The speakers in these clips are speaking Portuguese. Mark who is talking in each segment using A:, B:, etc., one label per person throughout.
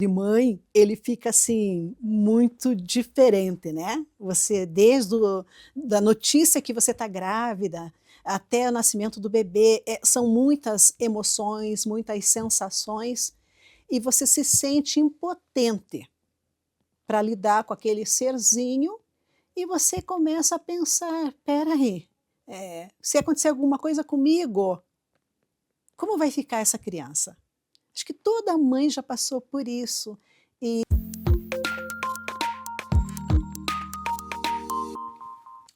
A: De mãe, ele fica, assim, muito diferente, né. Você desde da notícia que você está grávida, até o nascimento do bebê, são muitas emoções, muitas sensações, e você se sente impotente para lidar com aquele serzinho, e você começa a pensar: "Espera aí, se acontecer alguma coisa comigo, como vai ficar essa criança?". Acho que toda mãe já passou por isso.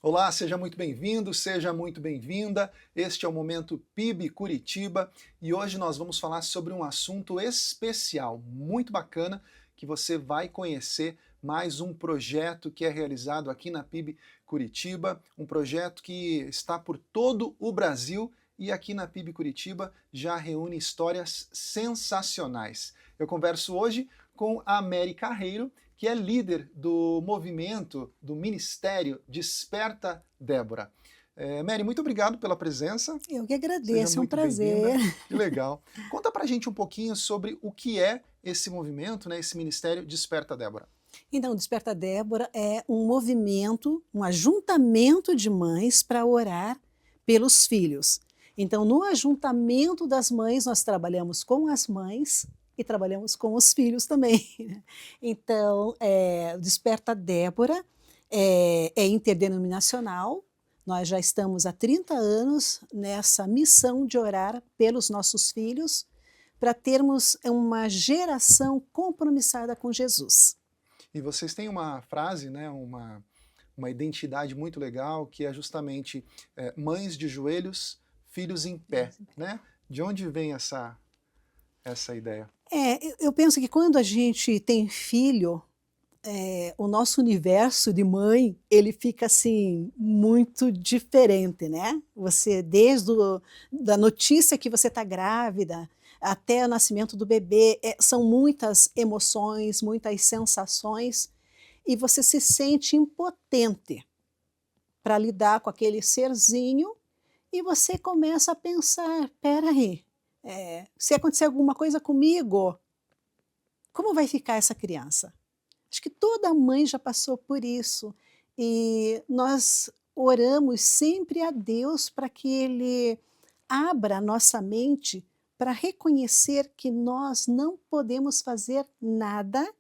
B: Olá, seja muito bem-vindo, seja muito bem-vinda. Este é o Momento PIB Curitiba e hoje nós vamos falar sobre um assunto especial, muito bacana, que você vai conhecer mais um projeto que é realizado aqui na PIB Curitiba, um projeto que está por todo o Brasil e aqui na PIB Curitiba já reúne histórias sensacionais. Eu converso hoje com a Mary Carreiro, que é líder do movimento, do Ministério Desperta Débora. Mary, muito obrigado pela presença,
A: Eu que
B: seja
A: agradeço, é um
B: muito bem-vinda,
A: prazer.
B: que legal. Conta pra gente um pouquinho sobre o que é esse movimento, né, esse Ministério Desperta Débora.
A: Então, Desperta Débora é um movimento, um ajuntamento de mães para orar pelos filhos. Então, no ajuntamento das mães, nós trabalhamos com as mães e trabalhamos com os filhos também. Então, o Desperta Débora é interdenominacional. Nós já estamos há 30 anos nessa missão de orar pelos nossos filhos, para termos uma geração compromissada com Jesus.
B: E vocês têm uma frase, né, uma identidade muito legal, que é justamente mães de joelhos, filhos em pé, né? De onde vem essa ideia?
A: Eu penso que quando a gente tem filho, o nosso universo de mãe, ele fica, assim, muito diferente, né. Você desde da notícia que você está grávida, até o nascimento do bebê, são muitas emoções, muitas sensações, e você se sente impotente para lidar com aquele serzinho, e você começa a pensar: "Espera aí, se acontecer alguma coisa comigo, como vai ficar essa criança?". Acho que toda mãe já passou por isso, e nós oramos sempre a Deus para que Ele abra a nossa mente para reconhecer que nós não podemos fazer nada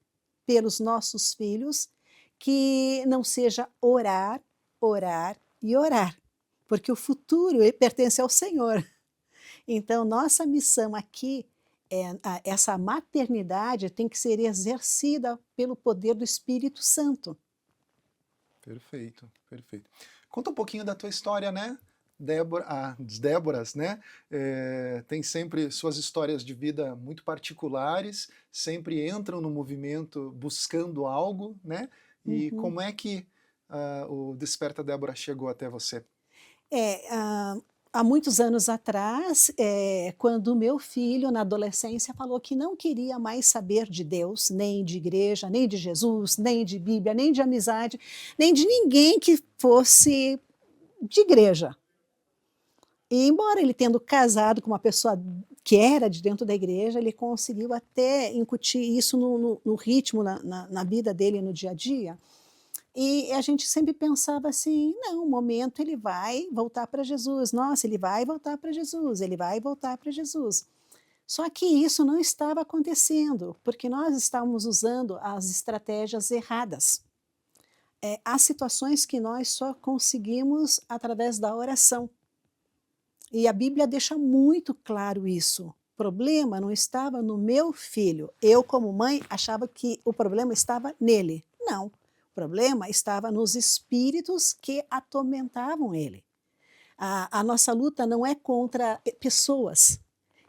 A: pelos nossos filhos que não seja orar, orar e orar, porque o futuro pertence ao Senhor. Então, nossa missão aqui essa maternidade tem que ser exercida pelo poder do Espírito Santo.
B: Perfeito, perfeito. Conta um pouquinho da tua história, né? Débora, as Déboras, né? Tem sempre suas histórias de vida muito particulares, sempre entram no movimento buscando algo, né? E
A: Uhum.
B: como é que o Desperta Débora chegou até você?
A: É, há muitos anos atrás, quando o meu filho, na adolescência, falou que não queria mais saber de Deus, nem de igreja, nem de Jesus, nem de Bíblia, nem de amizade, nem de ninguém que fosse de igreja. E embora ele tendo casado com uma pessoa que era de dentro da igreja, ele conseguiu até incutir isso no ritmo, na vida dele, no dia a dia. E a gente sempre pensava assim: "Não, um momento ele vai voltar para Jesus. Nossa, ele vai voltar para Jesus, ele vai voltar para Jesus". Só que isso não estava acontecendo, porque nós estávamos usando as estratégias erradas. Há situações que nós só conseguimos através da oração. E a Bíblia deixa muito claro isso. O problema não estava no meu filho. Eu, como mãe, achava que o problema estava nele. Não. O problema estava nos espíritos que atormentavam ele. A nossa luta não é contra pessoas.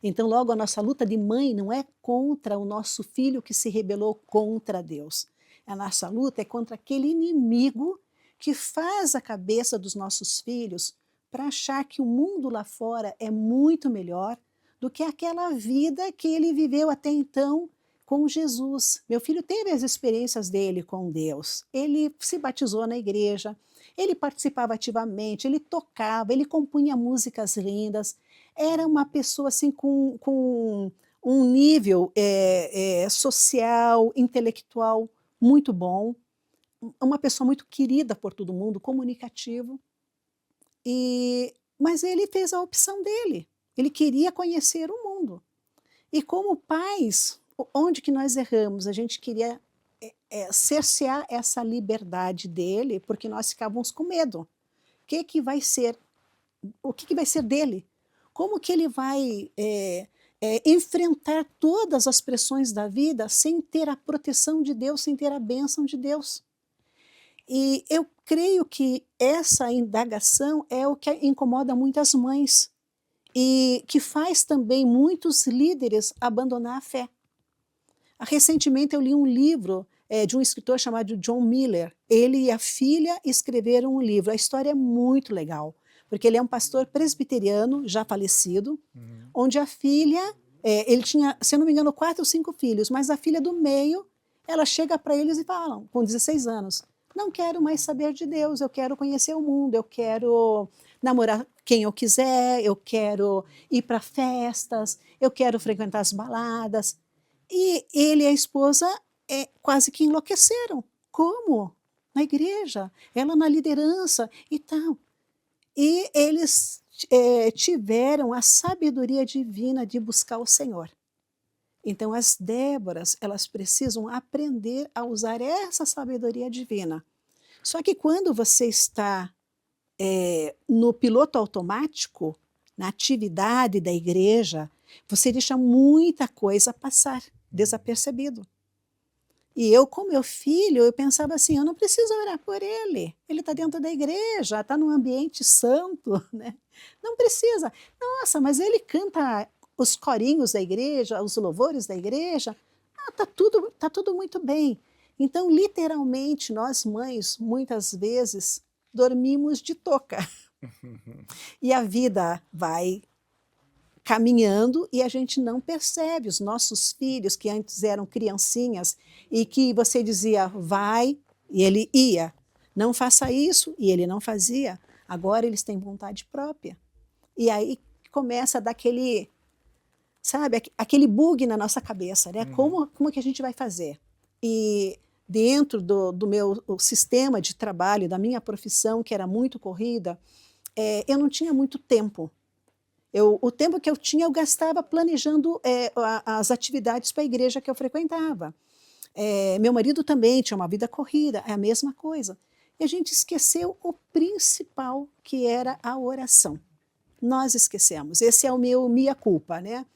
A: Então, logo, a nossa luta de mãe não é contra o nosso filho que se rebelou contra Deus. A nossa luta é contra aquele inimigo que faz a cabeça dos nossos filhos para achar que o mundo lá fora é muito melhor do que aquela vida que ele viveu até então com Jesus. Meu filho teve as experiências dele com Deus. Ele se batizou na igreja, ele participava ativamente, ele tocava, ele compunha músicas lindas. Era uma pessoa assim com um nível social, intelectual muito bom, uma pessoa muito querida por todo mundo, comunicativo. Mas ele fez a opção dele. Ele queria conhecer o mundo. E como pais, onde que nós erramos? A gente queria cercear essa liberdade dele, porque nós ficávamos com medo. O que vai ser dele? Como que ele vai enfrentar todas as pressões da vida sem ter a proteção de Deus, sem ter a bênção de Deus? E eu creio que essa indagação é o que incomoda muitas mães e que faz também muitos líderes abandonar a fé. Recentemente eu li um livro de um escritor chamado John Miller. Ele e a filha escreveram um livro. A história é muito legal, porque ele é um pastor presbiteriano, já falecido, onde a filha, ele tinha, se eu não me engano, 4 ou 5 filhos, mas a filha do meio, ela chega para eles e fala, com 16 anos, não quero mais saber de Deus, eu quero conhecer o mundo, eu quero namorar quem eu quiser, eu quero ir para festas, eu quero frequentar as baladas. E ele e a esposa quase que enlouqueceram. Como? Na igreja, ela na liderança e tal. E eles tiveram a sabedoria divina de buscar o Senhor. Então as Déboras, elas precisam aprender a usar essa sabedoria divina. Só que quando você está no piloto automático, na atividade da igreja, você deixa muita coisa passar desapercebido. E eu, com meu filho, eu pensava assim, eu não preciso orar por ele. Ele está dentro da igreja, está num ambiente santo, né? Não precisa. Nossa, mas ele canta os corinhos da igreja, os louvores da igreja. Tá tudo muito bem. Então, literalmente, nós mães, muitas vezes, dormimos de touca. E a vida vai caminhando e a gente não percebe. Os nossos filhos, que antes eram criancinhas, e que você dizia, vai, e ele ia. Não faça isso, e ele não fazia. Agora eles têm vontade própria. E aí começa a dar aquele, sabe, aquele bug na nossa cabeça, né? Como que a gente vai fazer? E dentro do meu sistema de trabalho, da minha profissão, que era muito corrida, eu não tinha muito tempo. O tempo que eu tinha, eu gastava planejando as atividades para a igreja que eu frequentava. Meu marido também tinha uma vida corrida, é a mesma coisa. E a gente esqueceu o principal, que era a oração. Nós esquecemos. Esse é o meu mea culpa, né?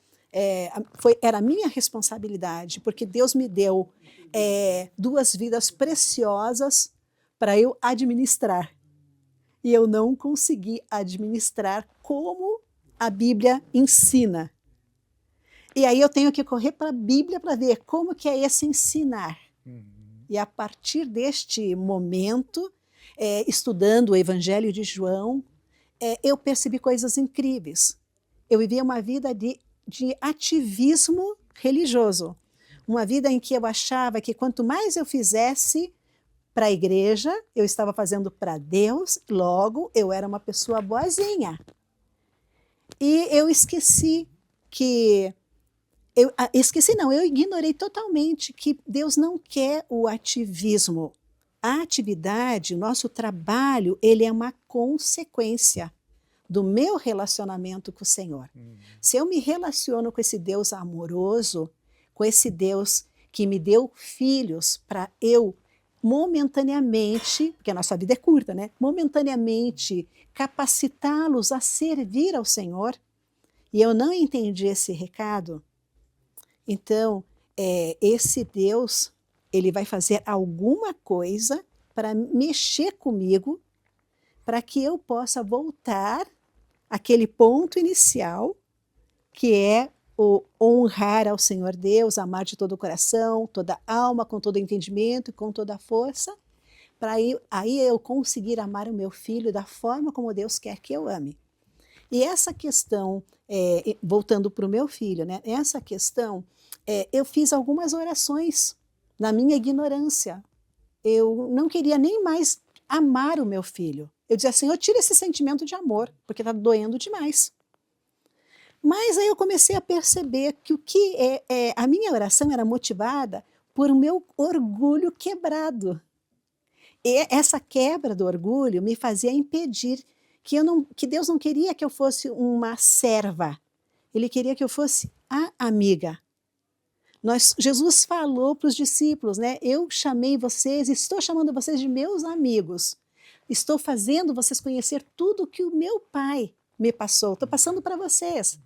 A: Era a minha responsabilidade, porque Deus me deu 2 vidas preciosas para eu administrar. E eu não consegui administrar como a Bíblia ensina. E aí eu tenho que correr para a Bíblia para ver como que é esse ensinar. E a partir deste momento, estudando o Evangelho de João, eu percebi coisas incríveis. Eu vivia uma vida de ativismo religioso. Uma vida em que eu achava que quanto mais eu fizesse para a igreja, eu estava fazendo para Deus, logo eu era uma pessoa boazinha. E eu esqueci que... eu ignorei totalmente que Deus não quer o ativismo. A atividade, o nosso trabalho, ele é uma consequência do meu relacionamento com o Senhor. Se eu me relaciono com esse Deus amoroso, com esse Deus que me deu filhos para eu momentaneamente, porque a nossa vida é curta, né? Momentaneamente capacitá-los a servir ao Senhor, e eu não entendi esse recado, então esse Deus, ele vai fazer alguma coisa para mexer comigo, para que eu possa voltar àquele ponto inicial, que é o honrar ao Senhor Deus, amar de todo o coração, toda a alma, com todo o entendimento e com toda a força, para aí eu conseguir amar o meu filho da forma como Deus quer que eu ame. E essa questão, voltando para o meu filho, né? Essa questão, eu fiz algumas orações na minha ignorância. Eu não queria nem mais amar o meu filho. Eu dizia, Senhor, tira esse sentimento de amor, porque está doendo demais. Mas aí eu comecei a perceber que a minha oração era motivada por o meu orgulho quebrado. E essa quebra do orgulho me fazia impedir que Deus não queria que eu fosse uma serva, Ele queria que eu fosse a amiga. Jesus falou para os discípulos, né? Eu chamei vocês, estou chamando vocês de meus amigos. Estou fazendo vocês conhecer tudo que o meu Pai me passou. Estou passando para vocês.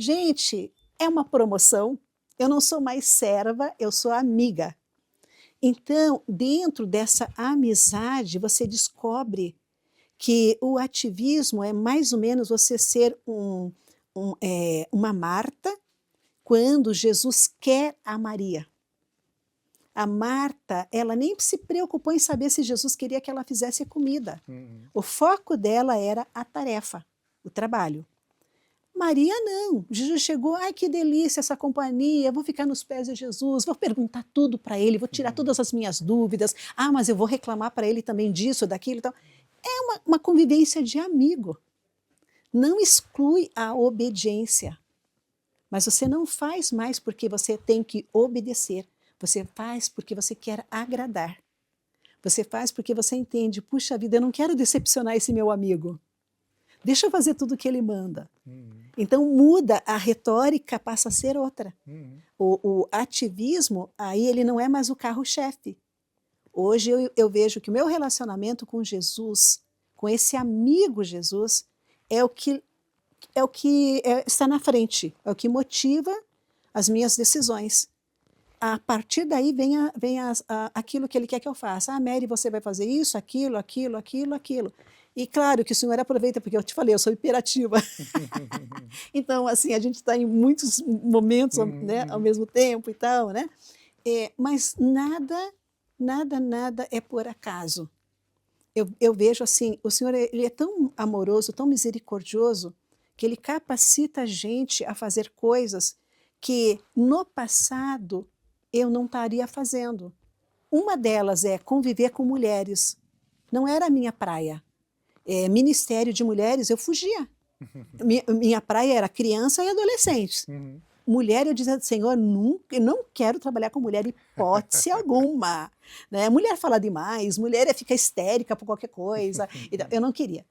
A: Gente, é uma promoção. Eu não sou mais serva, eu sou amiga. Então, dentro dessa amizade, você descobre que o ativismo é mais ou menos você ser uma Marta quando Jesus quer a Maria. A Marta, ela nem se preocupou em saber se Jesus queria que ela fizesse a comida. O foco dela era a tarefa, o trabalho. Maria não. Jesus chegou, ai que delícia essa companhia, vou ficar nos pés de Jesus, vou perguntar tudo para ele, vou tirar todas as minhas dúvidas, mas eu vou reclamar para ele também disso, daquilo e tal. É uma convivência de amigo. Não exclui a obediência. Mas você não faz mais porque você tem que obedecer. Você faz porque você quer agradar. Você faz porque você entende, puxa vida, eu não quero decepcionar esse meu amigo. Deixa eu fazer tudo o que ele manda. Então muda, a retórica passa a ser outra. O ativismo, aí ele não é mais o carro-chefe. Hoje eu vejo que o meu relacionamento com Jesus, com esse amigo Jesus, é o que está na frente, é o que motiva as minhas decisões. A partir daí vem aquilo que ele quer que eu faça. Mary, você vai fazer isso, aquilo. E claro que o senhor aproveita, porque eu te falei, eu sou hiperativa. Então, assim, a gente está em muitos momentos, né, ao mesmo tempo e tal, né? Mas nada é por acaso. Eu vejo assim, o Senhor ele é tão amoroso, tão misericordioso, que Ele capacita a gente a fazer coisas que no passado eu não estaria fazendo. Uma delas é conviver com mulheres. Não era a minha praia. Ministério de mulheres, eu fugia. Minha praia era criança e adolescentes. Mulher, eu dizia, Senhor, eu não quero trabalhar com mulher, hipótese alguma. Né? Mulher fala demais, mulher fica histérica por qualquer coisa. Eu não queria.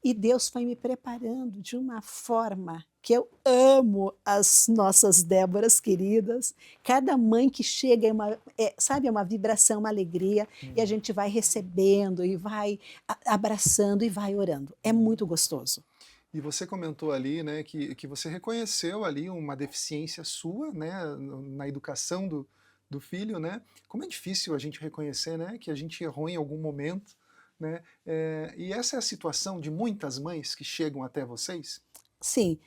A: E Deus foi me preparando de uma forma que eu amo as nossas Déboras queridas. Cada mãe que chega é uma vibração, uma alegria, e a gente vai recebendo, e vai abraçando, e vai orando. É muito gostoso.
B: E você comentou ali, né, que você reconheceu ali uma deficiência sua, né, na educação do filho, né? Como é difícil a gente reconhecer, né, que a gente errou em algum momento, né? E essa é a situação de muitas mães que chegam até vocês?
A: Sim.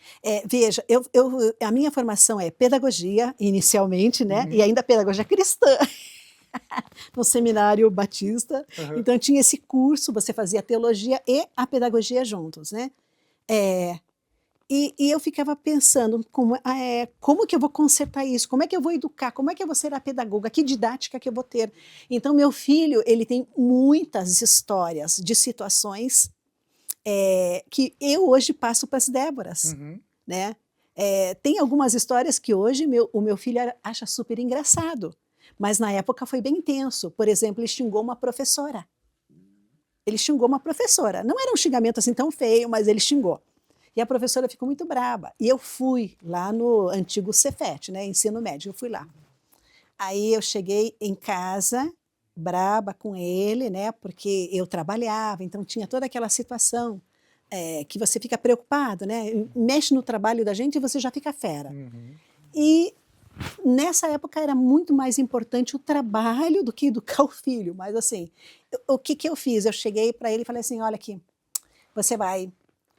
A: Veja, a minha formação é pedagogia, inicialmente, né? E ainda pedagogia cristã, no seminário batista. Então tinha esse curso, você fazia a teologia e a pedagogia juntos, né? E eu ficava pensando, como que eu vou consertar isso? Como é que eu vou educar? Como é que eu vou ser a pedagoga? Que didática que eu vou ter? Então, meu filho, ele tem muitas histórias de situações que eu hoje passo para as Déboras, né? Tem algumas histórias que hoje o meu filho acha super engraçado, mas na época foi bem intenso. Por exemplo, ele xingou uma professora. Não era um xingamento assim tão feio, mas ele xingou. E a professora ficou muito braba. E eu fui lá no antigo Cefet, né, ensino médio, eu fui lá. Aí eu cheguei em casa, braba com ele, né, porque eu trabalhava, então tinha toda aquela situação que você fica preocupado, né, mexe no trabalho da gente e você já fica fera. E nessa época era muito mais importante o trabalho do que educar o filho, mas assim, o que eu fiz? Eu cheguei para ele e falei assim, olha aqui, você vai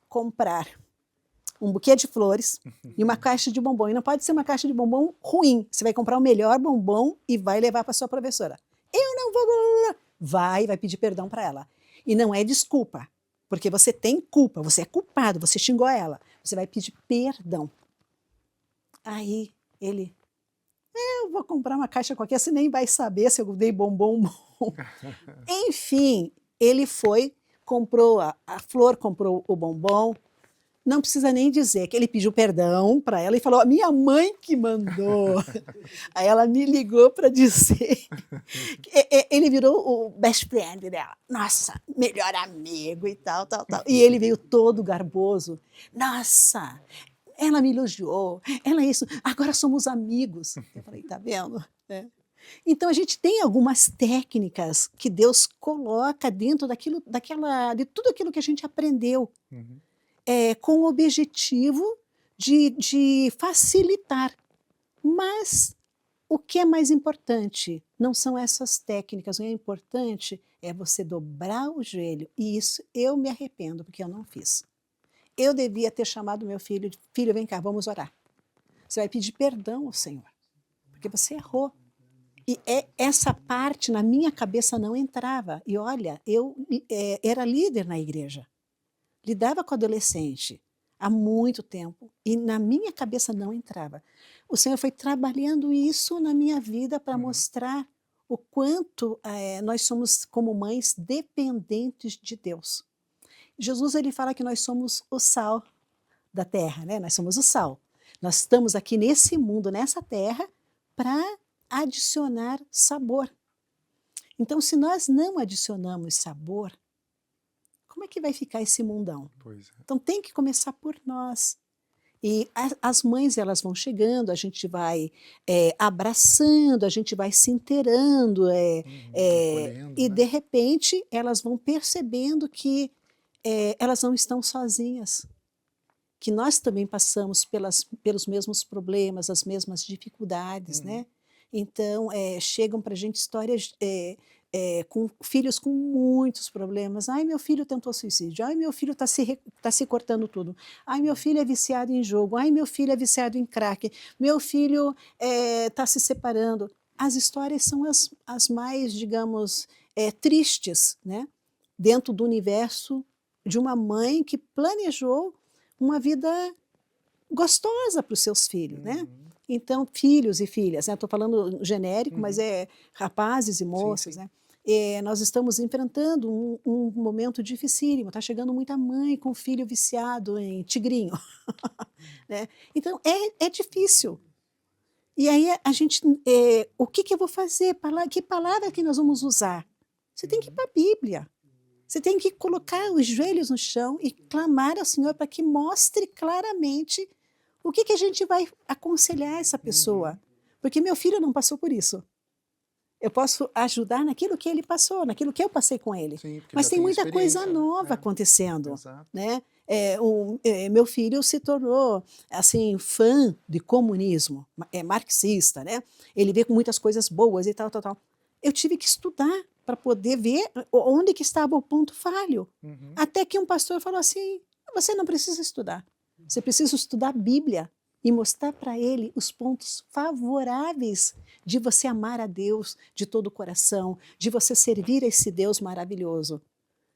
A: comprar um buquê de flores e uma caixa de bombom. E não pode ser uma caixa de bombom ruim. Você vai comprar o melhor bombom e vai levar para sua professora. Eu não vou... Vai pedir perdão para ela. E não é desculpa, porque você tem culpa, você é culpado, você xingou ela. Você vai pedir perdão. Aí ele... Eu vou comprar uma caixa qualquer, você nem vai saber se eu dei bombom bom. Enfim, ele foi, comprou a flor, comprou o bombom. Não precisa nem dizer que ele pediu perdão para ela e falou: "A minha mãe que mandou". Aí ela me ligou para dizer ele virou o best friend dela. Nossa, melhor amigo e tal, tal, tal. E ele veio todo garboso. Nossa, ela me elogiou, ela isso, agora somos amigos. Eu falei: "Tá vendo?", né. Então a gente tem algumas técnicas que Deus coloca dentro de tudo aquilo que a gente aprendeu,
B: Uhum.
A: com o objetivo de facilitar. Mas o que é mais importante não são essas técnicas, o que é importante é você dobrar o joelho, e isso eu me arrependo, porque eu não fiz. Eu devia ter chamado meu filho de: "Filho, vem cá, vamos orar. Você vai pedir perdão ao Senhor, porque você errou". E essa parte na minha cabeça não entrava. E olha, eu era líder na igreja, lidava com adolescente há muito tempo e na minha cabeça não entrava. O Senhor foi trabalhando isso na minha vida para
B: Uhum.
A: mostrar o quanto nós somos, como mães, dependentes de Deus. Jesus ele fala que nós somos o sal da terra, né? Nós somos o sal. Nós estamos aqui nesse mundo, nessa terra, para adicionar sabor. Então, se nós não adicionamos sabor, como é que vai ficar esse mundão?
B: Pois é.
A: Então tem que começar por nós. E as mães elas vão chegando, a gente vai abraçando, a gente vai se inteirando,
B: Uhum. Acolhendo,
A: e
B: né?
A: de repente elas vão percebendo que elas não estão sozinhas, que nós também passamos pelos mesmos problemas, as mesmas dificuldades,
B: Uhum.
A: né. Então, chegam para a gente histórias, com filhos com muitos problemas: "Ai, meu filho tentou suicídio. Ai, meu filho está se cortando tudo. Ai, meu filho é viciado em jogo. Ai, meu filho é viciado em crack. Meu filho, está se separando". As histórias são as mais, digamos, tristes, né, dentro do universo de uma mãe que planejou uma vida gostosa para os seus filhos, né.
B: Uhum.
A: Então, filhos e filhas, né, estou falando genérico, mas
B: Uhum.
A: é rapazes e
B: Sim,
A: moças,
B: sim.
A: né. Nós estamos enfrentando um momento dificílimo, está chegando muita mãe com filho viciado em tigrinho, né. Então é difícil. E aí a gente, o que que eu vou fazer? Que palavra que nós vamos usar? Você tem que ir
B: Uhum.
A: para a Bíblia. Você tem que colocar os joelhos no chão e clamar ao Senhor para que mostre claramente o que que a gente vai aconselhar essa pessoa.
B: Uhum.
A: Porque meu filho não passou por isso. Eu posso ajudar naquilo que ele passou, naquilo que eu passei com ele.
B: Sim, porque
A: Mas
B: já
A: tem
B: tem
A: muita coisa
B: experiência, né?
A: nova acontecendo,
B: Exato.
A: né. Meu filho se tornou, assim, fã de comunismo, marxista, né. Ele vê com muitas coisas boas e tal, tal, tal. Eu tive que estudar para poder ver onde que estava o ponto falho.
B: Uhum.
A: Até que um pastor falou assim: "Você não precisa estudar, você precisa estudar a Bíblia e mostrar para ele os pontos favoráveis de você amar a Deus de todo o coração, de você servir a esse Deus maravilhoso.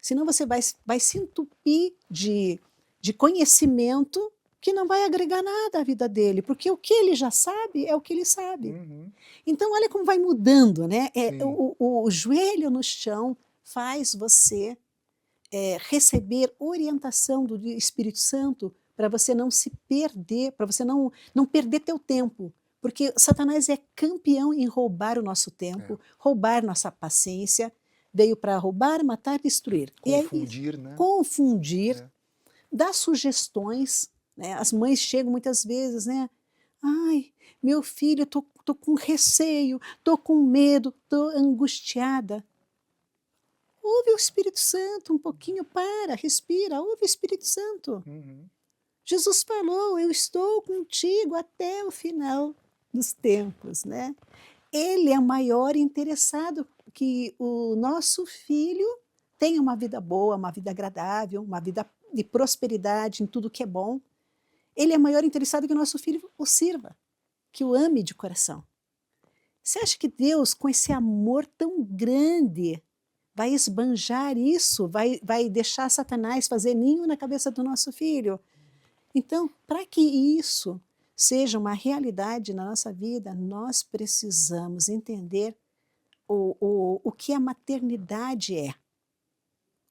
A: Senão você vai se entupir de conhecimento que não vai agregar nada à vida dele, porque o que ele já sabe é o que ele sabe".
B: Uhum.
A: Então olha como vai mudando, né,
B: Sim.
A: o joelho no chão faz você, receber orientação do Espírito Santo para você não se perder, para você não perder teu tempo, porque Satanás é campeão em roubar o nosso
B: É.
A: tempo, roubar nossa paciência, veio para roubar, matar, destruir. E é isso,
B: Confundir, né?
A: confundir,
B: É.
A: dar sugestões, né, as mães chegam muitas vezes, né: "Ai, meu filho, tô com receio, tô com medo, tô angustiada". Ouve o Espírito Santo um pouquinho, para, respira, ouve o Espírito Santo.
B: Uhum.
A: Jesus falou: "Eu estou contigo até o final dos tempos", né. Ele é o maior interessado que o nosso filho tenha uma vida boa, uma vida agradável, uma vida de prosperidade em tudo que é bom. Ele é maior interessado que o nosso filho o sirva, que o ame de coração. Você acha que Deus, com esse amor tão grande, vai esbanjar isso, vai deixar Satanás fazer ninho na cabeça do nosso filho? Então, para que isso seja uma realidade na nossa vida, nós precisamos entender o que a maternidade é.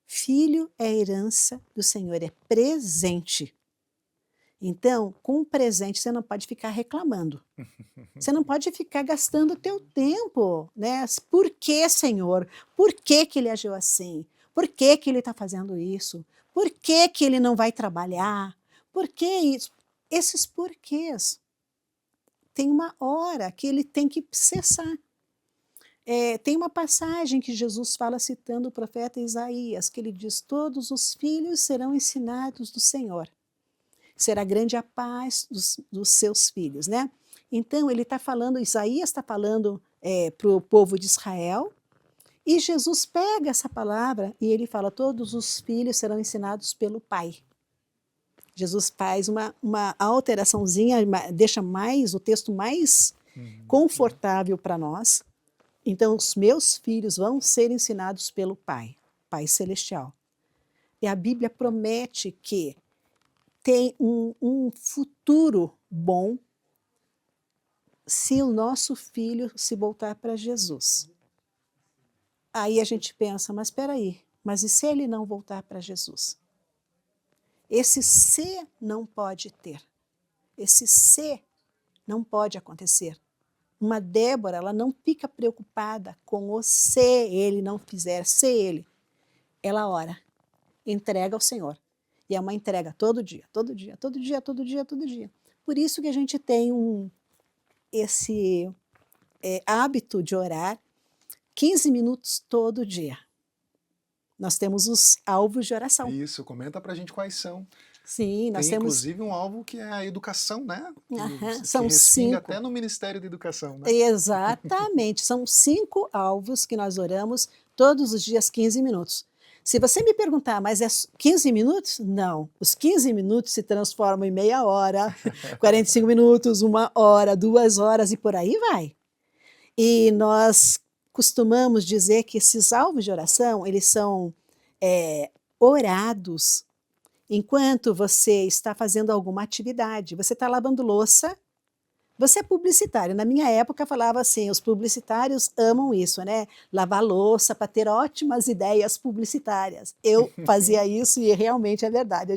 A: Filho é herança do Senhor, é presente. Então, com um presente, você não pode ficar reclamando. Você não pode ficar gastando o teu tempo, né? Por que, Senhor? Por que que ele agiu assim? Por que que ele está fazendo isso? Por que que ele não vai trabalhar? Por que isso? Esses porquês. Tem uma hora que ele tem que cessar. Tem uma passagem que Jesus fala citando o profeta Isaías, que ele diz: todos os filhos serão ensinados do Senhor. Será grande a paz dos seus filhos, né? Então ele está falando, Isaías está falando para o povo de Israel, e Jesus pega essa palavra e ele fala: todos os filhos serão ensinados pelo Pai. Jesus faz uma alteraçãozinha, deixa mais o texto mais confortável para nós. Então, os meus filhos vão ser ensinados pelo Pai, Pai Celestial. E a Bíblia promete que tem um futuro bom se o nosso filho se voltar para Jesus. Aí a gente pensa, mas espera aí, mas e se ele não voltar para Jesus? Esse se não pode ter. Esse se não pode acontecer. Uma Débora, ela não fica preocupada com o se ele não fizer, se ele. Ela ora, entrega ao Senhor. E é uma entrega todo dia, todo dia, todo dia, todo dia, todo dia. Por isso que a gente tem esse hábito de orar 15 minutos todo dia. Nós temos os alvos de oração.
B: Isso, comenta pra gente quais são.
A: Sim, nós
B: Tem
A: temos...
B: inclusive um alvo que é a educação, né? Que
A: São
B: respinga
A: 5.
B: até no Ministério da Educação, né?
A: Exatamente, são 5 alvos que nós oramos todos os dias 15 minutos. Se você me perguntar, mas é 15 minutos? Não, os 15 minutos se transformam em meia hora, 45 minutos, 1 hora, 2 horas e por aí vai. E nós costumamos dizer que esses alvos de oração, eles são orados enquanto você está fazendo alguma atividade. Você está lavando louça, você é publicitário. Na minha época falava assim, os publicitários amam isso, né? Lavar louça para ter ótimas ideias publicitárias. Eu fazia isso e realmente é verdade.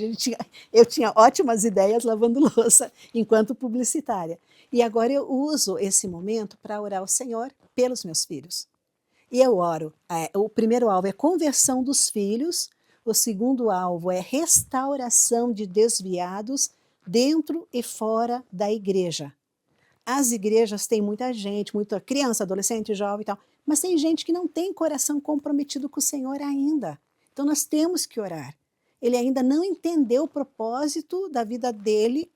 A: Eu tinha ótimas ideias lavando louça enquanto publicitária. E agora eu uso esse momento para orar ao Senhor pelos meus filhos. E eu oro. O primeiro alvo é conversão dos filhos. O segundo alvo é restauração de desviados dentro e fora da igreja. As igrejas têm muita gente, muita criança, adolescente, jovem e tal, mas tem gente que não tem coração comprometido com o Senhor ainda. Então nós temos que orar. Ele ainda não entendeu o propósito da vida dele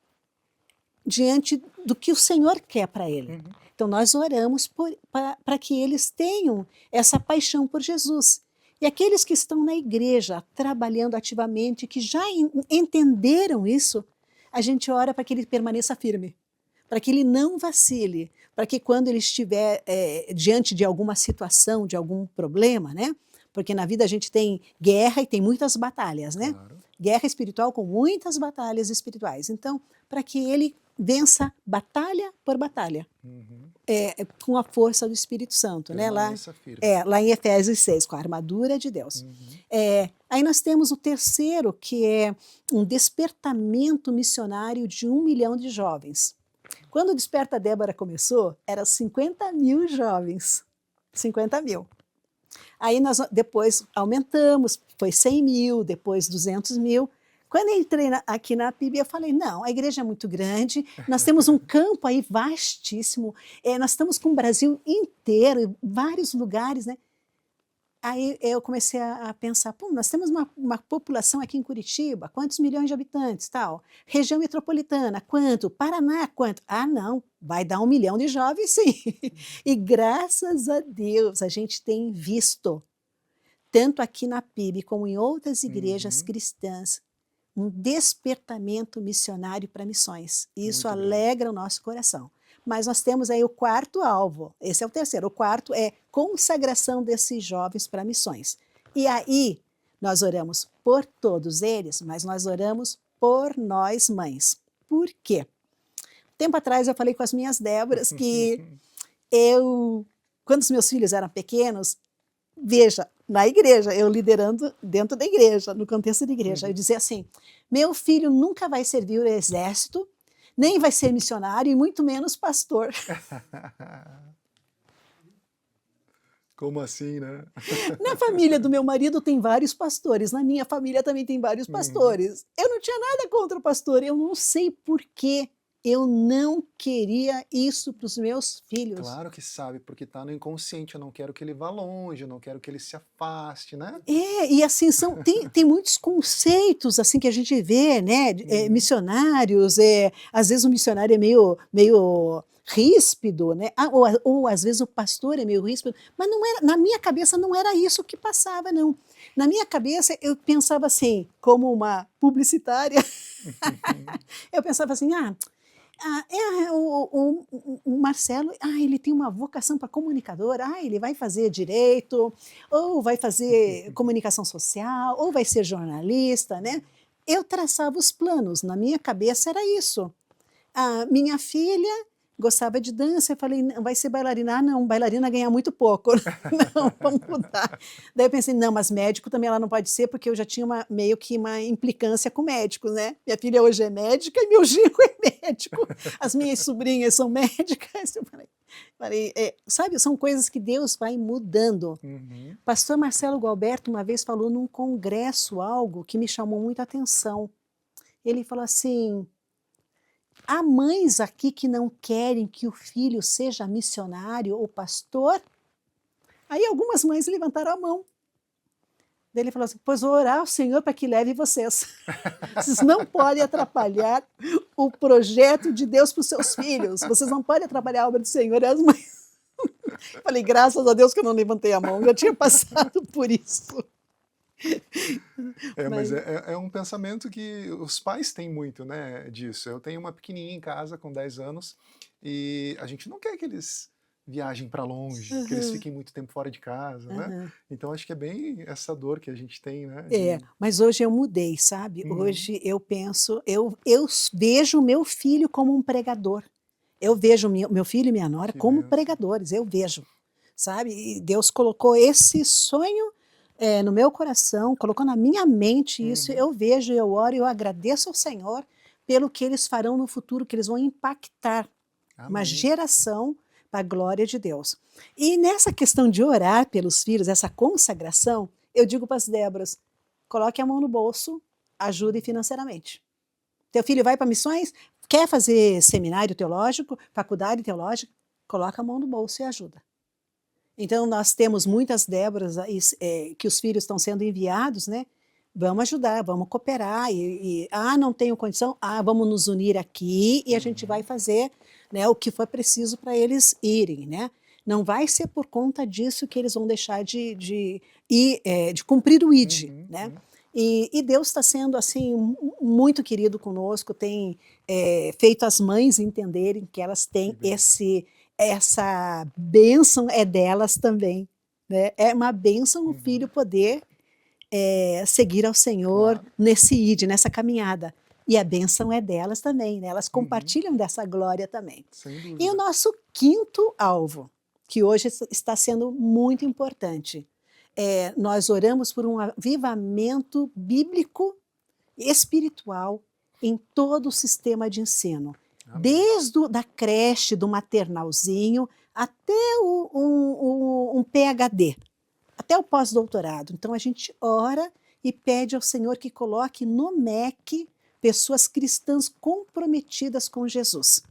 A: diante do que o Senhor quer para ele. Então nós oramos para que eles tenham essa paixão por Jesus. E aqueles que estão na igreja, trabalhando ativamente, que já entenderam isso, a gente ora para que ele permaneça firme, para que ele não vacile, para que quando ele estiver diante de alguma situação, de algum problema, né? Porque na vida a gente tem guerra e tem muitas batalhas, né? Claro. Guerra espiritual com muitas batalhas espirituais. Então, para que ele vença batalha por batalha, com a força do Espírito Santo, né? Lá em Efésios 6, com a armadura de Deus. Aí nós temos o terceiro, que é um despertamento missionário de 1 milhão de jovens. Quando o Desperta Débora começou, eram 50 mil jovens. 50 mil. Aí nós depois aumentamos, foi 100 mil, depois 200 mil. Quando eu entrei aqui na PIB, eu falei, não, a igreja é muito grande, nós temos um campo aí vastíssimo, nós estamos com o Brasil inteiro, vários lugares, né? Aí eu comecei a pensar, pô, nós temos uma população aqui em Curitiba, quantos milhões de habitantes, tal? Região metropolitana, quanto? Paraná, quanto? Ah, não, vai dar 1 milhão de jovens, sim. E graças a Deus a gente tem visto, tanto aqui na PIB como em outras igrejas cristãs, um despertamento missionário para missões. E isso alegra o nosso coração. Mas nós temos aí o 4º alvo, esse é o terceiro. O 4º é consagração desses jovens para missões. E aí nós oramos por todos eles, mas nós oramos por nós mães. Por quê? Tempo atrás eu falei com as minhas Déboras que quando os meus filhos eram pequenos, veja, na igreja, eu liderando dentro da igreja, no contexto da igreja, eu dizia assim, meu filho nunca vai servir o exército, nem vai ser missionário e muito menos pastor.
B: Como assim, né?
A: Na família do meu marido tem vários pastores, na minha família também tem vários
B: Uhum.
A: pastores. Eu não tinha nada contra o pastor, eu não sei por que eu não queria isso para os meus filhos.
B: Claro que sabe, porque tá no inconsciente. Eu não quero que ele vá longe, eu não quero que ele se afaste, né?
A: É, e assim, tem muitos conceitos assim que a gente vê, né,
B: Uhum.
A: missionários, às vezes o missionário é meio ríspido, né, ou às vezes o pastor é meio ríspido, mas não era, na minha cabeça não era isso que passava, não. Na minha cabeça eu pensava assim, como uma publicitária, eu pensava assim, o Marcelo, ele tem uma vocação para comunicador, ele vai fazer direito, ou vai fazer comunicação social, ou vai ser jornalista, né? Eu traçava os planos, na minha cabeça era isso. A minha filha gostava de dança, eu falei, vai ser bailarina? Não, bailarina ganha muito pouco, não, vamos mudar. Daí eu pensei, não, mas médico também ela não pode ser, porque eu já tinha meio que uma implicância com médicos, né? Minha filha hoje é médica e meu genro é médico, as minhas sobrinhas são médicas, eu falei sabe, são coisas que Deus vai mudando.
B: Uhum.
A: Pastor Marcelo Gualberto uma vez falou num congresso algo que me chamou muita atenção. Ele falou assim, há mães aqui que não querem que o filho seja missionário ou pastor? Aí algumas mães levantaram a mão. Daí ele falou assim, pois vou orar ao Senhor para que leve vocês. Vocês não podem atrapalhar o projeto de Deus para os seus filhos. Vocês não podem atrapalhar a obra do Senhor. E as mães... Falei, graças a Deus que eu não levantei a mão. Eu já tinha passado por isso.
B: Mas
A: Mas,
B: é um pensamento que os pais têm muito, né, disso. Eu tenho uma pequenininha em casa com 10 anos e a gente não quer que eles viajem para longe, que eles
A: uhum,
B: fiquem muito tempo fora de casa, né?
A: uhum.
B: Então acho que é bem essa dor que a gente tem, né?
A: Mas hoje eu mudei, sabe?
B: Uhum.
A: Hoje eu penso, eu vejo o meu filho como um pregador. Eu vejo meu filho e minha nora
B: Que
A: como
B: benção.
A: pregadores, eu vejo, sabe? E Deus colocou esse sonho no meu coração, colocou na minha mente isso,
B: Uhum.
A: eu vejo, eu oro, eu agradeço ao Senhor pelo que eles farão no futuro, que eles vão impactar uma
B: Amém.
A: geração para a glória de Deus. E nessa questão de orar pelos filhos, essa consagração, eu digo para as Déboras, coloque a mão no bolso, ajude financeiramente. Teu filho vai para missões, quer fazer seminário teológico, faculdade teológica, coloca a mão no bolso e ajuda. Então, nós temos muitas Déboras que os filhos estão sendo enviados, né? Vamos ajudar, vamos cooperar. Não tenho condição, vamos nos unir aqui e a gente vai
B: Uhum.
A: fazer, né, o que for preciso para eles irem, né? Não vai ser por conta disso que eles vão deixar de cumprir o ID,
B: Uhum.
A: né?
B: Uhum.
A: E Deus está sendo assim muito querido conosco, tem feito as mães entenderem que elas
B: Que
A: têm
B: benção.
A: essa bênção é delas também, né? É uma bênção o filho
B: Uhum.
A: poder seguir ao Senhor
B: Claro.
A: nesse id, nessa caminhada. E a bênção é delas também, né? Elas
B: Uhum.
A: compartilham dessa glória também.
B: Sem
A: E o
B: dúvida.
A: nosso quinto alvo, que hoje está sendo muito importante, nós oramos por um avivamento bíblico espiritual em todo o sistema de ensino,
B: Amém.
A: desde da creche, do maternalzinho, até um PhD, até o pós-doutorado. Então a gente ora e pede ao Senhor que coloque no MEC pessoas cristãs comprometidas com Jesus.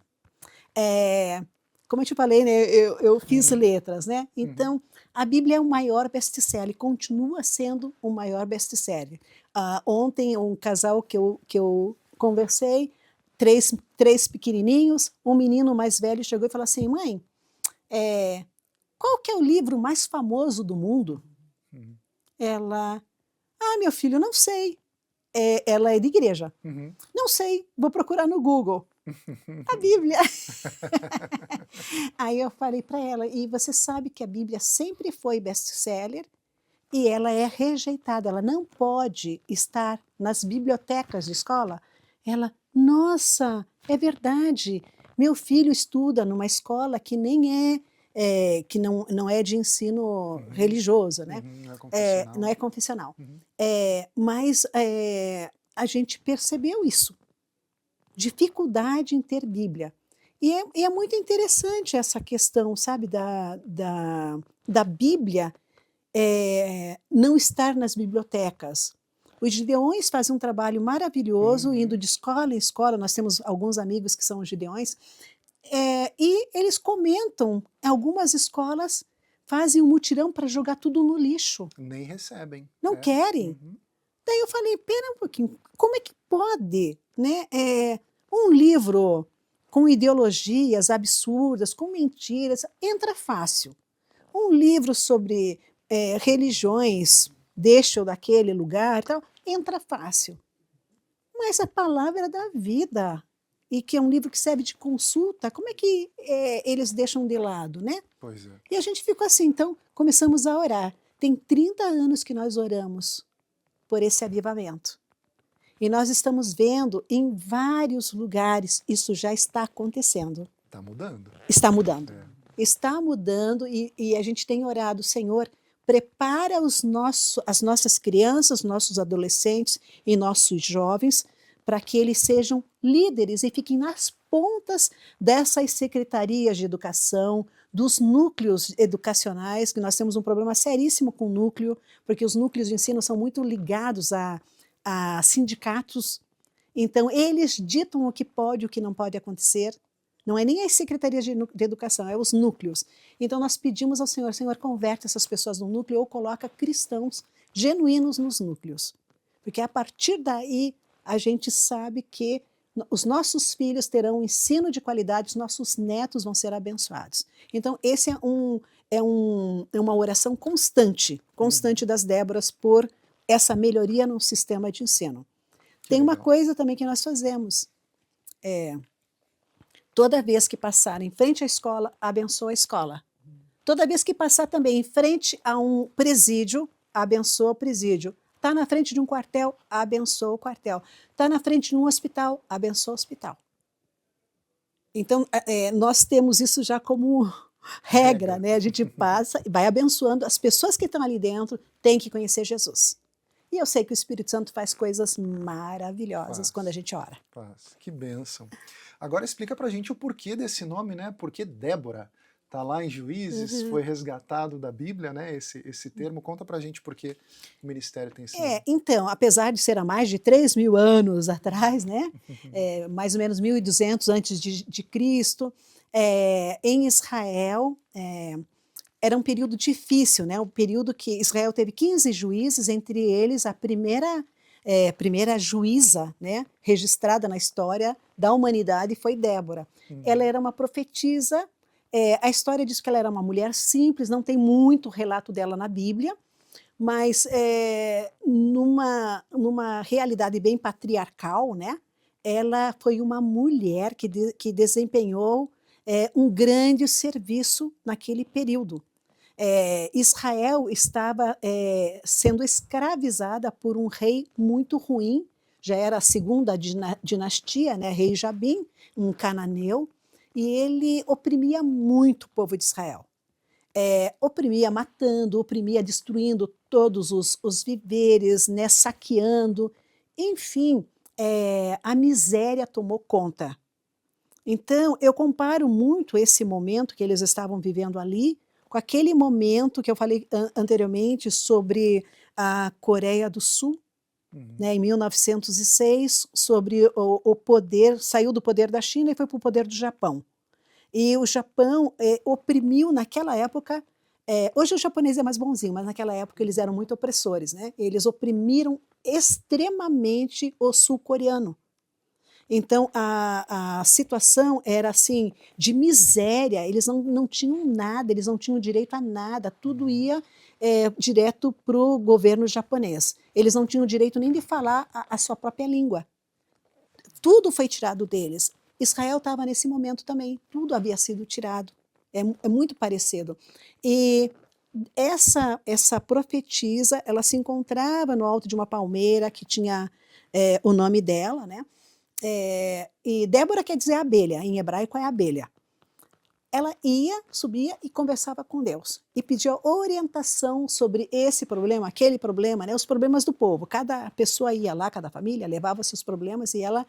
A: Como eu te falei, né, eu fiz
B: Uhum.
A: letras, né?
B: Uhum.
A: Então, a Bíblia é o maior best-seller, continua sendo o maior best-seller. Ontem, um casal que eu conversei, três pequenininhos, um menino mais velho chegou e falou assim, mãe, qual que é o livro mais famoso do mundo?
B: Uhum.
A: Ela, meu filho, não sei. Ela é de igreja.
B: Uhum.
A: Não sei, vou procurar no Google. A Bíblia. Aí eu falei para ela, e você sabe que a Bíblia sempre foi best-seller e ela é rejeitada, ela não pode estar nas bibliotecas de escola. Ela, nossa, é verdade, meu filho estuda numa escola que nem que não é de ensino religioso, né?
B: Não é confessional.
A: Não é confessional.
B: Uhum.
A: Mas a gente percebeu isso, dificuldade em ter Bíblia. E é muito interessante essa questão, sabe, da Bíblia não estar nas bibliotecas. Os Gideões fazem um trabalho maravilhoso, indo de escola em escola. Nós temos alguns amigos que são Gideões, e eles comentam, algumas escolas fazem um mutirão para jogar tudo no lixo.
B: Nem recebem.
A: Não querem.
B: Uhum.
A: Daí eu falei, pera um pouquinho, como é que pode, né? Um livro com ideologias absurdas, com mentiras, entra fácil. Um livro sobre religiões deste ou daquele lugar, tal, entra fácil. Mas a palavra da vida, e que é um livro que serve de consulta, como é que eles deixam de lado, né?
B: Pois é.
A: E a gente ficou assim, então começamos a orar. Tem 30 anos que nós oramos por esse avivamento. E nós estamos vendo em vários lugares, isso já está acontecendo.
B: Está mudando.
A: Está mudando. Está mudando e a gente tem orado, Senhor, prepara as nossas crianças, nossos adolescentes e nossos jovens para que eles sejam líderes e fiquem nas pontas dessas secretarias de educação, dos núcleos educacionais, que nós temos um problema seríssimo com o núcleo, porque os núcleos de ensino são muito ligados a sindicatos. Então, eles ditam o que pode e o que não pode acontecer. Não é nem as secretarias de educação, é os núcleos. Então, nós pedimos ao Senhor, Senhor, converte essas pessoas no núcleo ou coloca cristãos genuínos nos núcleos. Porque a partir daí, a gente sabe que os nossos filhos terão um ensino de qualidade, os nossos netos vão ser abençoados. Então, esse é uma oração constante das Déboras por essa melhoria no sistema de ensino. Tem uma coisa também que nós fazemos. Toda vez que passar em frente à escola, abençoa a escola. Toda vez que passar também em frente a um presídio, abençoa o presídio. Está na frente de um quartel, abençoa o quartel. Está na frente de um hospital, abençoa o hospital. Então, nós temos isso já como regra, né? A gente passa e vai abençoando. As pessoas que estão ali dentro têm que conhecer Jesus. E eu sei que o Espírito Santo faz coisas maravilhosas quando a gente ora.
B: Que bênção. Agora explica pra gente o porquê desse nome, né? Porque Débora está lá em Juízes, foi resgatado da Bíblia, né? Esse termo. Conta pra gente por que o ministério tem esse nome.
A: Então, apesar de ser há mais de 3.000 anos atrás, né? Mais ou menos 1.200 antes de Cristo, em Israel, era um período difícil, né? Um período que Israel teve 15 juízes, entre eles a primeira juíza, né, registrada na história da humanidade foi Débora. Ela era uma profetisa. A história diz que ela era uma mulher simples, não tem muito relato dela na Bíblia, mas numa realidade bem patriarcal, né, ela foi uma mulher que desempenhou um grande serviço naquele período. Israel estava sendo escravizada por um rei muito ruim, já era a segunda dinastia, né, rei Jabim, um cananeu, e ele oprimia muito o povo de Israel. Oprimia matando, oprimia destruindo todos os viveres, né, saqueando, enfim, a miséria tomou conta. Então, eu comparo muito esse momento que eles estavam vivendo ali com aquele momento que eu falei anteriormente sobre a Coreia do Sul, né, em 1906, sobre o poder, saiu do poder da China e foi para o poder do Japão. E o Japão oprimiu naquela época, hoje o japonês é mais bonzinho, mas naquela época eles eram muito opressores, né? Eles oprimiram extremamente o sul-coreano. Então, a situação era assim, de miséria, eles não tinham nada, eles não tinham direito a nada, tudo ia direto para o governo japonês. Eles não tinham direito nem de falar a sua própria língua. Tudo foi tirado deles. Israel estava nesse momento também, tudo havia sido tirado. É muito parecido. E essa profetisa, ela se encontrava no alto de uma palmeira que tinha o nome dela, né? E Débora quer dizer abelha, em hebraico é abelha. ela ia, subia e conversava com Deus. E pedia orientação sobre esse problema, aquele problema, né, os problemas do povo. Cada pessoa ia lá, cada família levava seus problemas e ela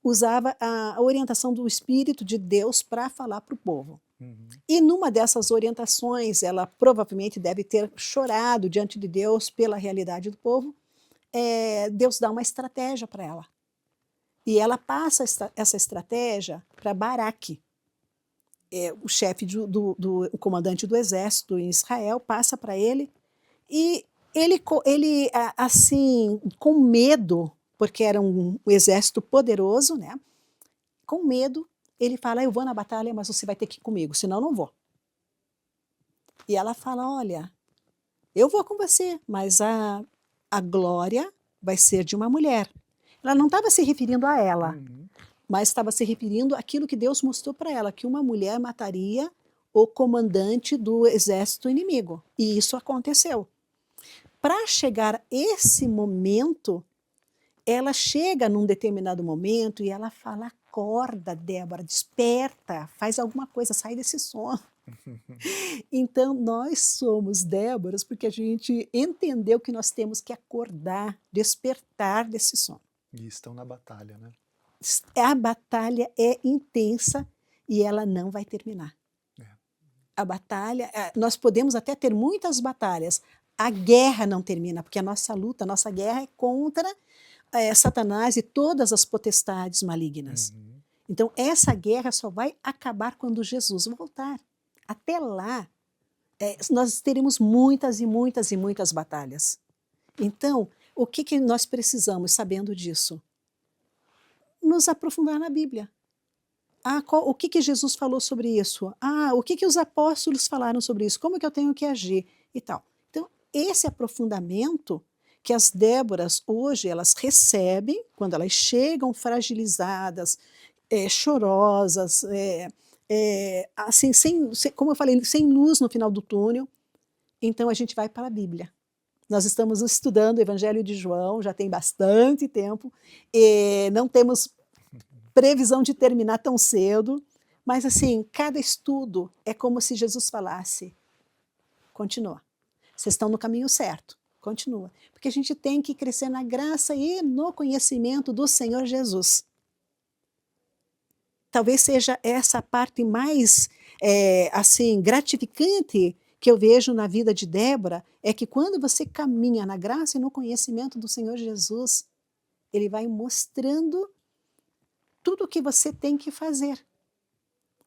A: usava a orientação do Espírito de Deus para falar para o povo.
B: Uhum.
A: E numa dessas orientações, ela provavelmente deve ter chorado diante de Deus pela realidade do povo. Deus dá uma estratégia para ela. E ela passa essa estratégia para Baraque, o chefe o comandante do exército em Israel, passa para ele, e ele, assim, com medo, porque era um exército poderoso, né? Com medo, ele fala, eu vou na batalha, mas você vai ter que ir comigo, senão eu não vou. E ela fala, olha, eu vou com você, mas a glória vai ser de uma mulher. Ela não estava se referindo a ela, mas estava se referindo àquilo que Deus mostrou para ela, que uma mulher mataria o comandante do exército inimigo. E isso aconteceu. Para chegar a esse momento, ela chega num determinado momento e ela fala, acorda, Débora, desperta, faz alguma coisa, sai desse sono. Então, nós somos Déboras porque a gente entendeu que nós temos que acordar, despertar desse sono.
B: E estão na batalha, né?
A: A batalha é intensa e ela não vai terminar. A batalha, nós podemos até ter muitas batalhas, a guerra não termina, porque a nossa luta, a nossa guerra é contra Satanás e todas as potestades malignas. Então, essa guerra só vai acabar quando Jesus voltar. Até lá, nós teremos muitas e muitas e muitas batalhas. Então, o que nós precisamos, sabendo disso? Nos aprofundar na Bíblia. O que Jesus falou sobre isso? O que os apóstolos falaram sobre isso? Como é que eu tenho que agir? E tal. Então, esse aprofundamento que as Déboras hoje elas recebem, quando elas chegam fragilizadas, chorosas, assim, como eu falei, sem luz no final do túnel, então a gente vai para a Bíblia. Nós estamos estudando o Evangelho de João, já tem bastante tempo, não temos previsão de terminar tão cedo, mas assim, cada estudo é como se Jesus falasse, continua, vocês estão no caminho certo, continua, porque a gente tem que crescer na graça e no conhecimento do Senhor Jesus. Talvez seja essa a parte mais assim, gratificante que eu vejo na vida de Débora, é que quando você caminha na graça e no conhecimento do Senhor Jesus, Ele vai mostrando tudo o que você tem que fazer.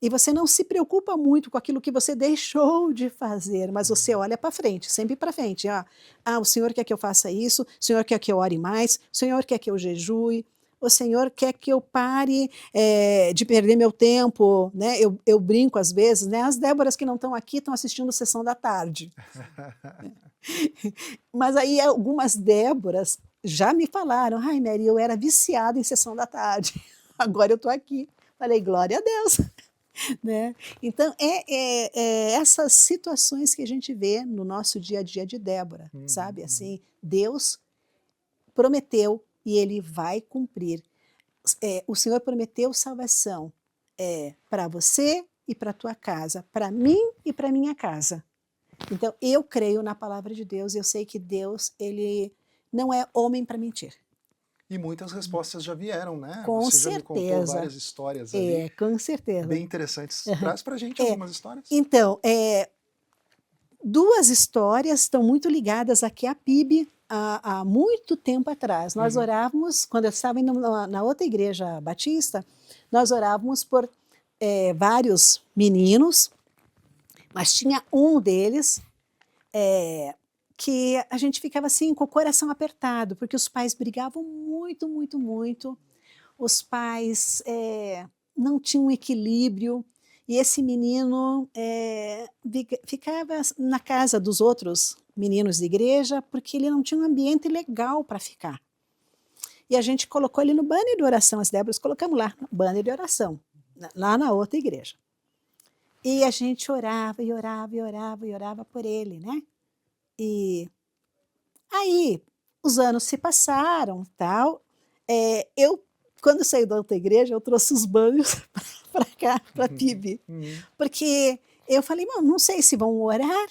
A: E você não se preocupa muito com aquilo que você deixou de fazer, mas você olha para frente, sempre para frente. O Senhor quer que eu faça isso, o Senhor quer que eu ore mais, o Senhor quer que eu jejue, o Senhor quer que eu pare de perder meu tempo, né? Eu brinco às vezes, né? As Déboras que não estão aqui estão assistindo Sessão da Tarde. Mas aí algumas Déboras já me falaram, ai Mary, eu era viciada em Sessão da Tarde, agora eu estou aqui. Falei, glória a Deus. Né? Então, essas situações que a gente vê no nosso dia a dia de Débora, sabe? Assim, Deus prometeu e Ele vai cumprir. O Senhor prometeu salvação para você e para a tua casa, para mim e para minha casa. Então, eu creio na palavra de Deus, eu sei que Deus, Ele não é homem para mentir.
B: E muitas respostas já vieram, né?
A: Com
B: Você
A: certeza.
B: já me contou várias histórias ali.
A: Com certeza.
B: Bem interessantes. Traz pra gente algumas histórias.
A: Então, duas histórias estão muito ligadas aqui à PIB há muito tempo atrás. Nós orávamos, quando eu estava indo na outra igreja batista, nós orávamos por vários meninos, mas tinha um deles que a gente ficava assim com o coração apertado, porque os pais brigavam muito, muito, muito. Os pais não tinham equilíbrio, e esse menino ficava na casa dos outros meninos de igreja porque ele não tinha um ambiente legal para ficar. E a gente colocou ele no banner de oração, as Déboras colocamos lá, no banner de oração, lá na outra igreja. E a gente orava e orava e orava e orava por ele, né? E aí os anos se passaram, tal. Eu, quando saí da outra igreja, eu trouxe os banhos para cá, para PIB. Porque eu falei, não sei se vão orar.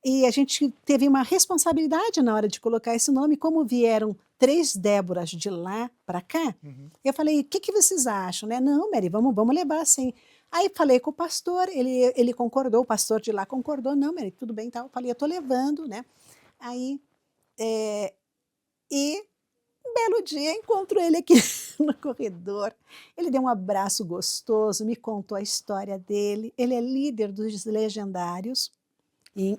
A: E a gente teve uma responsabilidade na hora de colocar esse nome, como vieram 3 Déboras de lá para cá. Eu falei, o que vocês acham? Né? Não, Mary, vamos levar assim. Aí falei com o pastor, ele concordou, o pastor de lá concordou, não, Mary, tudo bem, tal. Eu falei, eu estou levando, né? Aí, e um belo dia encontro ele aqui no corredor. Ele deu um abraço gostoso, me contou a história dele. Ele é líder dos legendários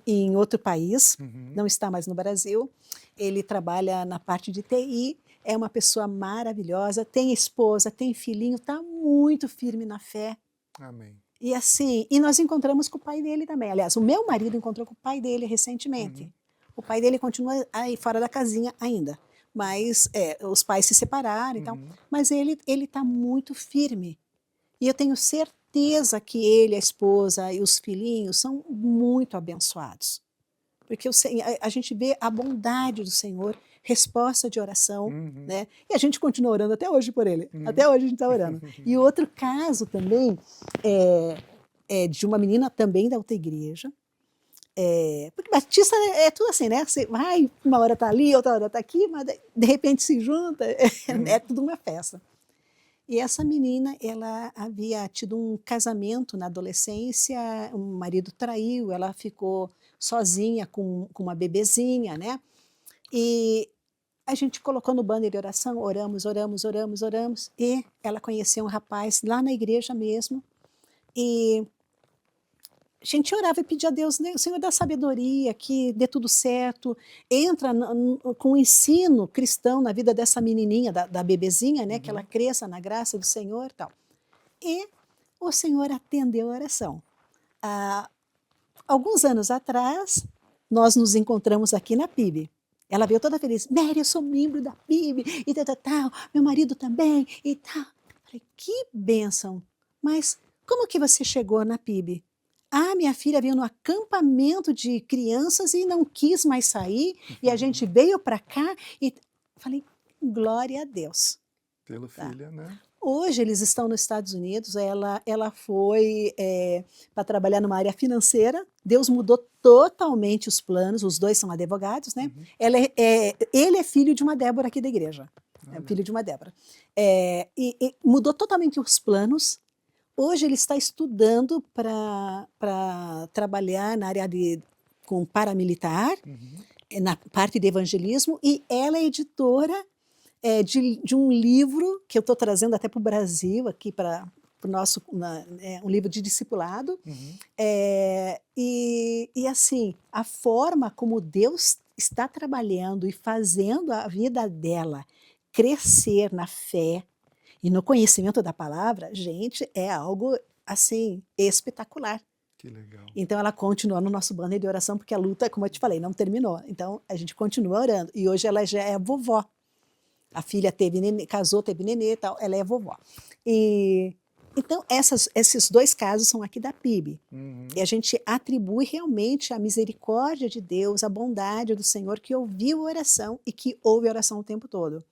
A: em outro país, não está mais no Brasil. Ele trabalha na parte de TI, é uma pessoa maravilhosa, tem esposa, tem filhinho, está muito firme na fé.
B: Amém.
A: E assim, e nós encontramos com o pai dele também. Aliás, o meu marido encontrou com o pai dele recentemente. O pai dele continua aí fora da casinha ainda, mas os pais se separaram e tal. Mas ele está muito firme. E eu tenho certeza que ele, a esposa e os filhinhos são muito abençoados. Porque a gente vê a bondade do Senhor, resposta de oração, né? E a gente continua orando até hoje por ele. Até hoje a gente está orando. E outro caso também é de uma menina também da outra igreja. Porque batista é tudo assim, né? Você vai, uma hora está ali, outra hora está aqui, mas de repente se junta, é tudo uma festa. E essa menina, ela havia tido um casamento na adolescência, o marido traiu, ela ficou sozinha com uma bebezinha, né? E a gente colocou no banner de oração, oramos, e ela conheceu um rapaz lá na igreja mesmo, e a gente orava e pedia a Deus, né, Senhor, dá sabedoria, que dê tudo certo, entra com o ensino cristão na vida dessa menininha, da bebezinha, né, que ela cresça na graça do Senhor e tal. E o Senhor atendeu a oração. Alguns anos atrás, nós nos encontramos aqui na PIB. Ela veio toda feliz, Mary, eu sou membro da PIB, e tal, meu marido também, e tal. Falei, que bênção, mas como que você chegou na PIB? Minha filha veio no acampamento de crianças e não quis mais sair, e a gente veio para cá e falei, glória a Deus.
B: Pelo filho, né?
A: Hoje eles estão nos Estados Unidos, ela foi para trabalhar numa área financeira, Deus mudou totalmente os planos, os dois são advogados, né? Ele é filho de uma Débora aqui da igreja, filho de uma Débora. E mudou totalmente os planos. Hoje ele está estudando para trabalhar na área com paramilitar, na parte de evangelismo, e ela é editora de um livro que eu estou trazendo até para o Brasil, aqui para o nosso, um livro de discipulado. E assim, a forma como Deus está trabalhando e fazendo a vida dela crescer na fé, e no conhecimento da palavra, gente, é algo, assim, espetacular.
B: Que legal.
A: Então, ela continua no nosso banner de oração, porque a luta, como eu te falei, não terminou. Então, a gente continua orando. E hoje ela já é vovó. A filha teve nenê, casou, teve nenê e tal, ela é vovó. Então, esses 2 casos são aqui da PIB. E a gente atribui realmente a misericórdia de Deus, a bondade do Senhor, que ouviu a oração e que ouve a oração o tempo todo.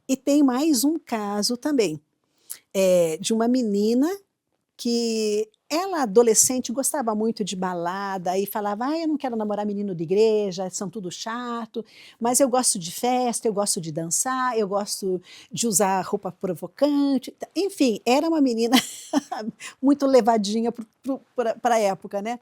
A: E tem mais um caso também, de uma menina que ela, adolescente, gostava muito de balada e falava, eu não quero namorar menino de igreja, são tudo chato, mas eu gosto de festa, eu gosto de dançar, eu gosto de usar roupa provocante. Enfim, era uma menina muito levadinha para a época, né?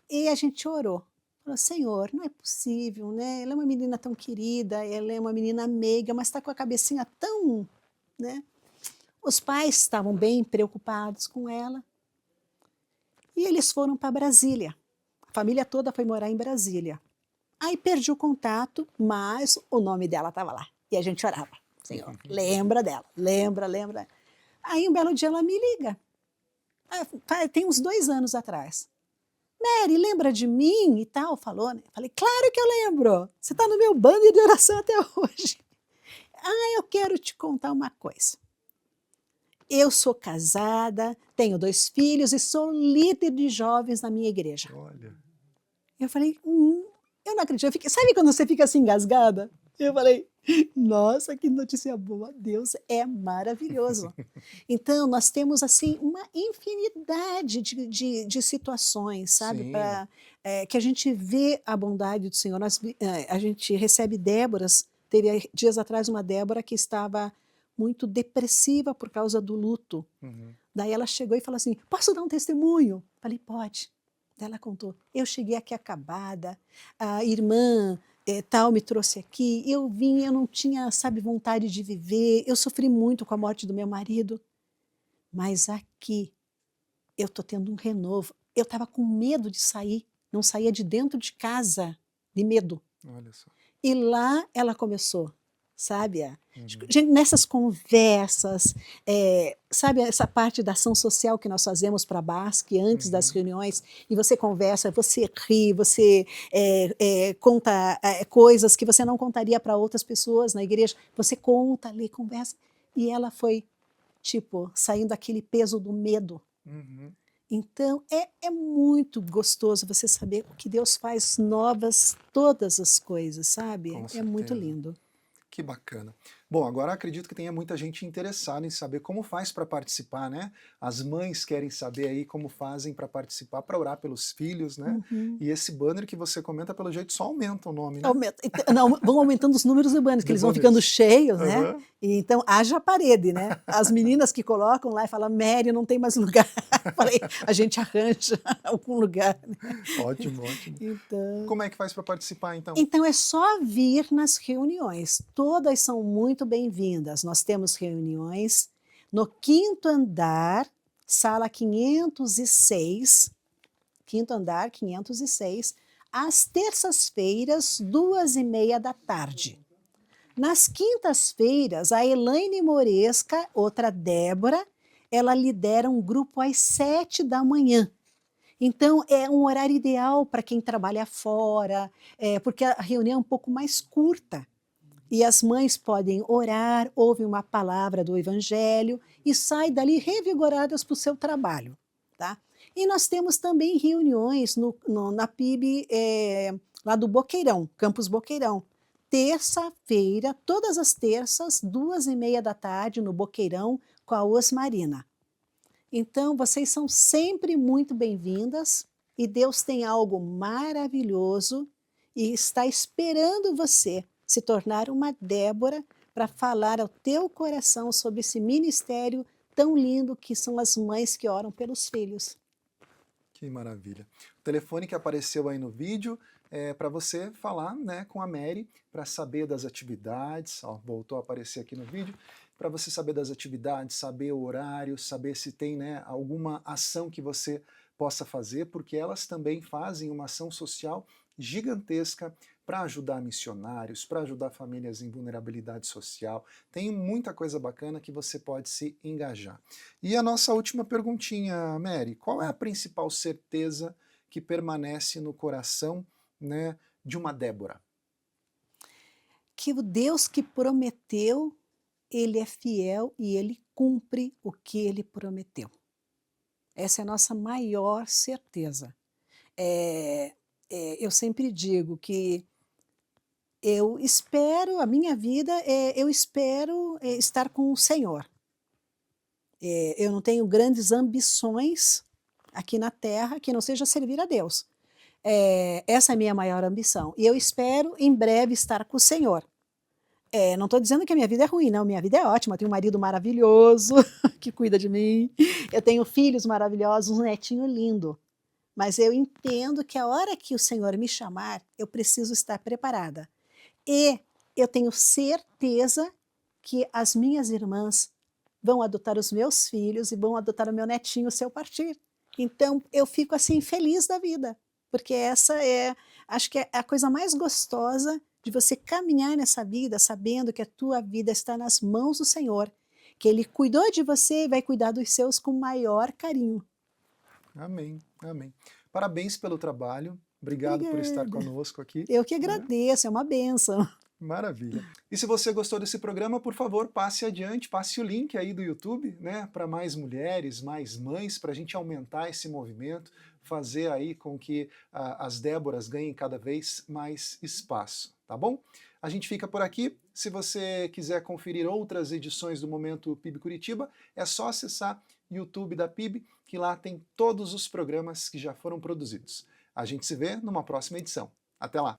A: E a gente orou. Falou, Senhor, não é possível, né? Ela é uma menina tão querida, ela é uma menina meiga, mas está com a cabecinha tão, né? Os pais estavam bem preocupados com ela. E eles foram para Brasília. A família toda foi morar em Brasília. Aí perdi o contato, mas o nome dela estava lá. E a gente orava. Senhor, lembra dela, lembra. Aí um belo dia ela me liga. Tem uns 2 anos atrás. Mary, lembra de mim e tal? Falou, né? Falei, claro que eu lembro. Você está no meu banner de oração até hoje. Eu quero te contar uma coisa. Eu sou casada, tenho 2 filhos e sou líder de jovens na minha igreja.
B: Olha.
A: Eu falei, eu não acredito. Sabe quando você fica assim engasgada? Eu falei, Nossa, que notícia boa! Deus é maravilhoso. Então, nós temos, assim, uma infinidade de situações, sabe,
B: Sim.
A: pra, que a gente vê a bondade do Senhor. A gente recebe Déboras, teve aí dias atrás uma Débora que estava muito depressiva por causa do luto.
B: Uhum.
A: Daí ela chegou e falou assim: "Posso dar um testemunho?" Falei: "Pode". Daí ela contou: "Eu cheguei aqui acabada, a irmã, tal me trouxe aqui, eu vim, eu não tinha, sabe, vontade de viver, eu sofri muito com a morte do meu marido, mas aqui eu tô tendo um renovo". Eu estava com medo de sair, não saía de dentro de casa, de medo.
B: Olha só.
A: E lá ela começou, sabe,
B: Uhum.
A: gente, nessas conversas, sabe essa parte da ação social que nós fazemos para a Basque antes das
B: Uhum.
A: reuniões, e você conversa, você ri, você, conta, coisas que você não contaria para outras pessoas na igreja, você conta ali, conversa, e ela foi, tipo, saindo aquele peso do medo.
B: Uhum.
A: Então é muito gostoso você saber que Deus faz novas todas as coisas, sabe,
B: Com
A: é muito
B: certeza.
A: lindo.
B: Que bacana. Bom, agora acredito que tenha muita gente interessada em saber como faz para participar, né? As mães querem saber aí como fazem para participar, para orar pelos filhos, né?
A: Uhum.
B: E esse banner que você comenta, pelo jeito, só aumenta o nome, né?
A: Aumenta não, vão aumentando os números de banners, que
B: De
A: eles vão ficando
B: banners.
A: cheios, né,
B: Aham.
A: e então haja parede, né. As meninas que colocam lá e falam: "Mary, não tem mais lugar". Falei: "A gente arranja algum lugar", né.
B: Ótimo, ótimo.
A: Então
B: Como é que faz para participar, então?
A: então é só vir nas reuniões, todas são muito bem-vindas. Nós temos reuniões no 5º andar, sala 506, 5º andar, 506, às terças-feiras, 14h30. Nas quintas-feiras, a Elaine Moresca, outra Débora, ela lidera um grupo às 7h. Então é um horário ideal para quem trabalha fora, porque a reunião é um pouco mais curta, e as mães podem orar, ouvem uma palavra do evangelho e saem dali revigoradas para o seu trabalho, tá. E nós temos também reuniões na PIB, lá do Boqueirão, Campus Boqueirão. Terça-feira, todas as terças, 14h30, no Boqueirão, com a Osmarina. Então, vocês são sempre muito bem-vindas e Deus tem algo maravilhoso e está esperando você se tornar uma Débora para falar ao teu coração sobre esse ministério tão lindo que são as mães que oram pelos filhos.
B: Que maravilha. O telefone que apareceu aí no vídeo é para você falar, né, com a Mary para saber das atividades. Ó, voltou a aparecer aqui no vídeo. Para você saber das atividades, saber o horário, saber se tem, né, alguma ação que você possa fazer, porque elas também fazem uma ação social gigantesca para ajudar missionários, para ajudar famílias em vulnerabilidade social. Tem muita coisa bacana que você pode se engajar. E a nossa última perguntinha, Mary, qual é a principal certeza que permanece no coração, né, de uma Débora?
A: Que o Deus que prometeu, ele é fiel e ele cumpre o que ele prometeu. Essa é a nossa maior certeza. Eh, eu sempre digo que eu espero, a minha vida, eu espero, estar com o Senhor. Eu não tenho grandes ambições aqui na terra que não seja servir a Deus. Essa é a minha maior ambição. E eu espero em breve estar com o Senhor. Não estou dizendo que a minha vida é ruim, não, minha vida é ótima, eu tenho um marido maravilhoso que cuida de mim, eu tenho filhos maravilhosos, um netinho lindo. Mas eu entendo que a hora que o Senhor me chamar, eu preciso estar preparada. E eu tenho certeza que as minhas irmãs vão adotar os meus filhos e vão adotar o meu netinho se eu partir. Então eu fico assim feliz da vida, porque essa é, acho que é a coisa mais gostosa de você caminhar nessa vida sabendo que a tua vida está nas mãos do Senhor, que Ele cuidou de você e vai cuidar dos seus com maior carinho.
B: Amém, amém. Parabéns pelo trabalho, obrigado por estar
A: Obrigada.
B: conosco aqui,
A: Eu que
B: né?
A: agradeço, é uma bênção.
B: Maravilha. E se você gostou desse programa, por favor, passe adiante, passe o link aí do YouTube, né, para mais mulheres, mais mães, para a gente aumentar esse movimento, fazer aí com que as Déboras ganhem cada vez mais espaço, tá bom? A gente fica por aqui. Se você quiser conferir outras edições do Momento PIB Curitiba, é só acessar o YouTube da PIB, que lá tem todos os programas que já foram produzidos. A gente se vê numa próxima edição. Até lá!